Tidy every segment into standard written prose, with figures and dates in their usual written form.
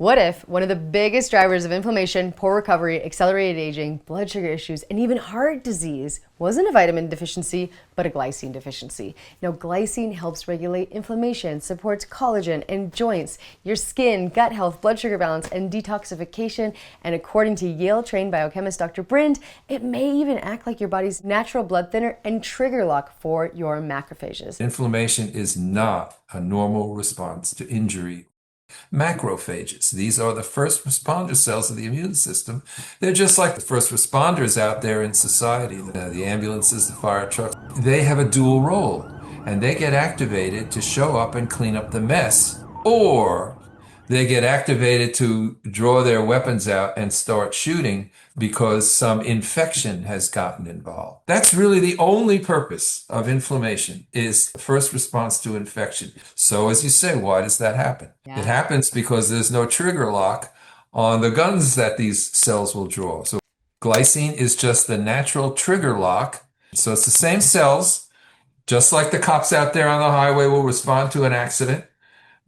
What if one of the biggest drivers of inflammation, poor recovery, accelerated aging, blood sugar issues, and even heart disease wasn't a vitamin deficiency, but a glycine deficiency? Now, glycine helps regulate inflammation, supports collagen and joints, your skin, gut health, blood sugar balance, and detoxification. And according to Yale-trained biochemist Dr. Brind, it may even act like your body's natural blood thinner and trigger lock for your macrophages. Inflammation is not a normal response to injury. Macrophages, these are the first responder cells of the immune system. They're just like the first responders out there in society, the ambulances, the fire trucks. They have a dual role, and they get activated to show up and clean up the mess, or they get activated to draw their weapons out and start shooting because some infection has gotten involved. That's really the only purpose of inflammation, is the first response to infection. So as you say, why does that happen? It happens because there's no trigger lock on the guns that these cells will draw. So glycine is just the natural trigger lock. So it's the same cells, just like the cops out there on the highway will respond to an accident.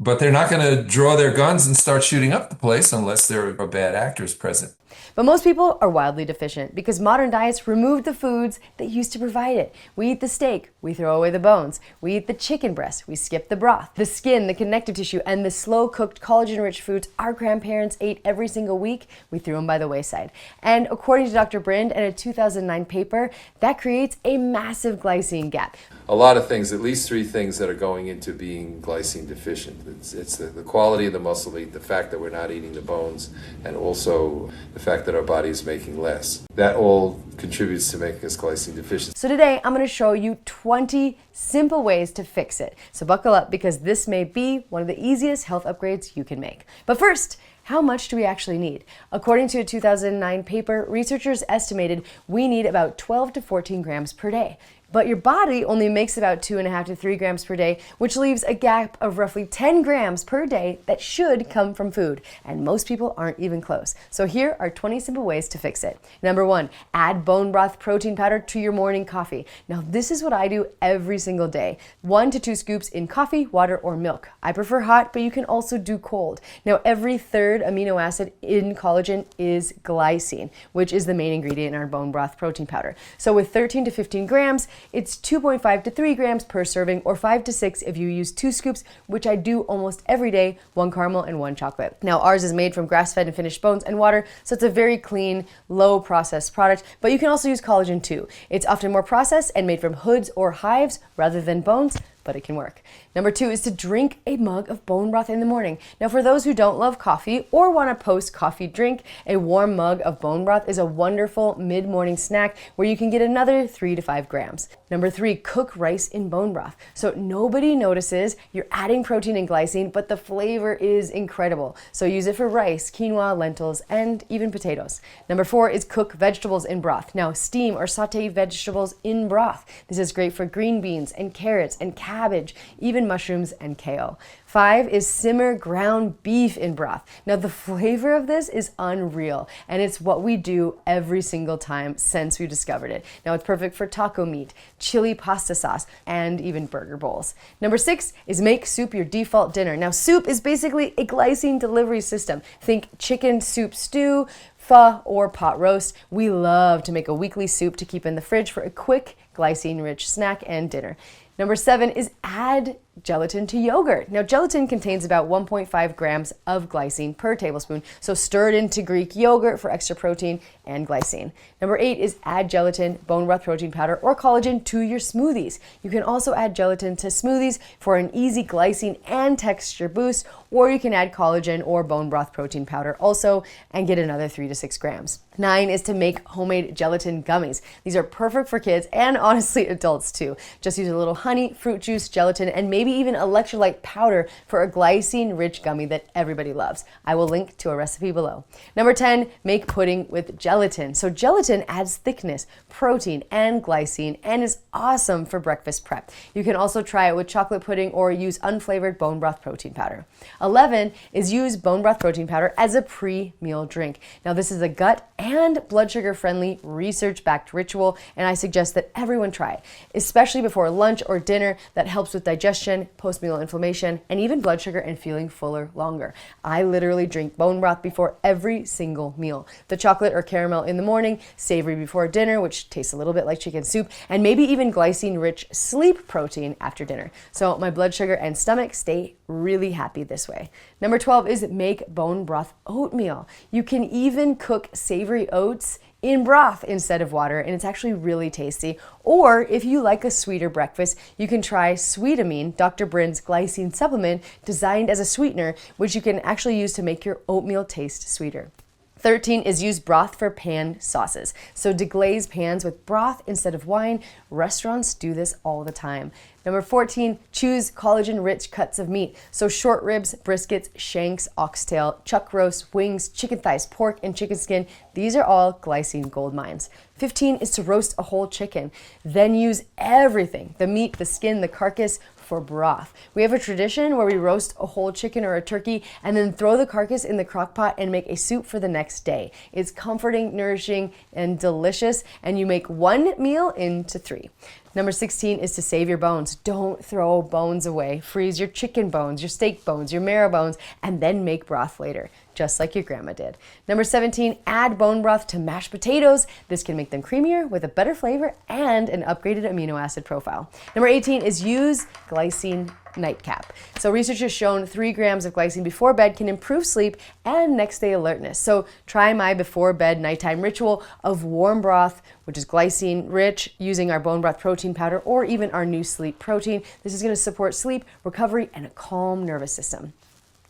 But they're not going to draw their guns and start shooting up the place unless there are bad actors present. But most people are wildly deficient because modern diets removed the foods that used to provide it. We eat the steak, we throw away the bones. We eat the chicken breast, we skip the broth. The skin, the connective tissue, and the slow-cooked collagen-rich foods our grandparents ate every single week, we threw them by the wayside. And according to Dr. Brind and a 2009 paper, that creates a massive glycine gap. A lot of things, at least 3 things that are going into being glycine deficient. It's the quality of the muscle meat, the fact that we're not eating the bones, and also the fact that our body is making less. That all contributes to making us glycine deficient. So today I'm going to show you 20 simple ways to fix it. So buckle up, because this may be one of the easiest health upgrades you can make. But first, how much do we actually need? According to a 2009 paper, researchers estimated we need about 12 to 14 grams per day. But your body only makes about 2.5 to 3 grams per day, which leaves a gap of roughly 10 grams per day that should come from food. And most people aren't even close. So here are 20 simple ways to fix it. Number 1, add bone broth protein powder to your morning coffee. Now this is what I do every single day. 1 to 2 scoops in coffee, water, or milk. I prefer hot, but you can also do cold. Now every third amino acid in collagen is glycine, which is the main ingredient in our bone broth protein powder. So with 13 to 15 grams, it's 2.5 to 3 grams per serving, or 5 to 6 if you use 2 scoops, which I do almost every day, 1 caramel and 1 chocolate. Now ours is made from grass-fed and finished bones and water, so it's a very clean, low processed product, but you can also use collagen too. It's often more processed and made from hoods or hives rather than bones, but it can work. Number 2 is to drink a mug of bone broth in the morning. Now for those who don't love coffee or want a post-coffee drink, a warm mug of bone broth is a wonderful mid-morning snack where you can get another 3 to 5 grams. Number 3, cook rice in bone broth. So nobody notices you're adding protein and glycine, but the flavor is incredible. So use it for rice, quinoa, lentils, and even potatoes. Number 4 is cook vegetables in broth. Now steam or saute vegetables in broth. This is great for green beans and carrots and cabbage, even mushrooms and kale. 5 is simmer ground beef in broth. Now the flavor of this is unreal, and it's what we do every single time since we discovered it. Now it's perfect for taco meat, chili pasta sauce, and even burger bowls. Number 6 is make soup your default dinner. Now soup is basically a glycine delivery system. Think chicken soup stew, pho, or pot roast. We love to make a weekly soup to keep in the fridge for a quick glycine-rich snack and dinner. Number 7 is add gelatin to yogurt. Now gelatin contains about 1.5 grams of glycine per tablespoon, so stir it into Greek yogurt for extra protein and glycine. Number 8 is add gelatin, bone broth protein powder, or collagen to your smoothies. You can also add gelatin to smoothies for an easy glycine and texture boost, or you can add collagen or bone broth protein powder also and get another 3 to 6 grams. 9 is to make homemade gelatin gummies. These are perfect for kids and honestly adults too. Just use a little honey, fruit juice, gelatin, and maybe even electrolyte powder for a glycine-rich gummy that everybody loves. I will link to a recipe below. Number 10, make pudding with gelatin. So gelatin adds thickness, protein, and glycine, and is awesome for breakfast prep. You can also try it with chocolate pudding or use unflavored bone broth protein powder. 11 is use bone broth protein powder as a pre-meal drink. Now this is a gut and blood sugar friendly, research-backed ritual, and I suggest that everyone try it, especially before lunch or dinner. That helps with digestion digestion, post-meal inflammation, and even blood sugar and feeling fuller longer. I literally drink bone broth before every single meal. The chocolate or caramel in the morning, savory before dinner, which tastes a little bit like chicken soup, and maybe even glycine-rich sleep protein after dinner. So my blood sugar and stomach stay really happy this way. Number 12 is make bone broth oatmeal. You can even cook savory oats in broth instead of water, and it's actually really tasty. Or if you like a sweeter breakfast, you can try Sweetamine, Dr. Brind's glycine supplement designed as a sweetener, which you can actually use to make your oatmeal taste sweeter. 13 is use broth for pan sauces. So deglaze pans with broth instead of wine. Restaurants do this all the time. Number 14, choose collagen-rich cuts of meat. So short ribs, briskets, shanks, oxtail, chuck roast, wings, chicken thighs, pork, and chicken skin. These are all glycine gold mines. 15 is to roast a whole chicken. Then use everything, the meat, the skin, the carcass, for broth. We have a tradition where we roast a whole chicken or a turkey and then throw the carcass in the crock pot and make a soup for the next day. It's comforting, nourishing, and delicious, and you make one meal into 3. Number 16 is to save your bones. Don't throw bones away. Freeze your chicken bones, your steak bones, your marrow bones, and then make broth later, just like your grandma did. Number 17, add bone broth to mashed potatoes. This can make them creamier with a better flavor and an upgraded amino acid profile. Number 18 is use glycine nightcap. So research has shown 3 grams of glycine before bed can improve sleep and next day alertness. So try my before bed nighttime ritual of warm broth, which is glycine rich, using our bone broth protein powder or even our new sleep protein. This is going to support sleep, recovery, and a calm nervous system.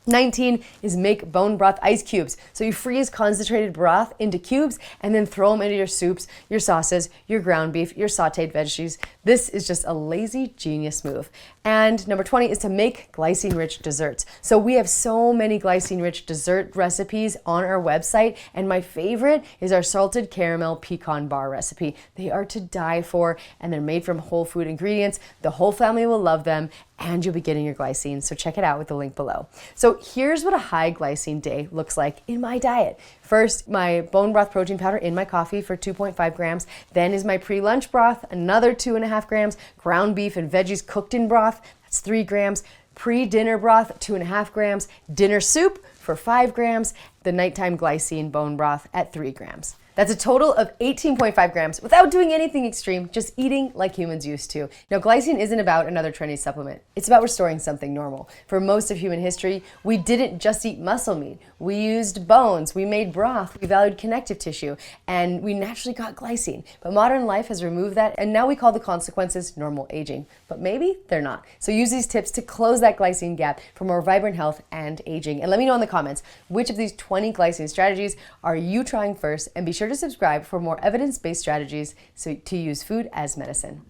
19 is make bone broth ice cubes. So you freeze concentrated broth into cubes and then throw them into your soups, your sauces, your ground beef, your sauteed veggies. This is just a lazy genius move. And number 20 is to make glycine-rich desserts. So we have so many glycine-rich dessert recipes on our website, and my favorite is our salted caramel pecan bar recipe. They are to die for, and they're made from whole food ingredients. The whole family will love them, and you'll be getting your glycine. So check it out with the link below. So here's what a high glycine day looks like in my diet. First, my bone broth protein powder in my coffee for 2.5 grams. Then is my pre-lunch broth, another 2.5 grams. Ground beef and veggies cooked in broth, that's 3 grams. Pre-dinner broth, 2.5 grams. Dinner soup for 5 grams. The nighttime glycine bone broth at 3 grams. That's a total of 18.5 grams without doing anything extreme, just eating like humans used to. Now, glycine isn't about another trendy supplement. It's about restoring something normal. For most of human history, we didn't just eat muscle meat. We used bones, we made broth, we valued connective tissue, and we naturally got glycine. But modern life has removed that, and now we call the consequences normal aging. But maybe they're not. So use these tips to close that glycine gap for more vibrant health and aging. And let me know in the comments, which of these 20 glycine strategies are you trying first? And be sure to subscribe for more evidence-based strategies to use food as medicine.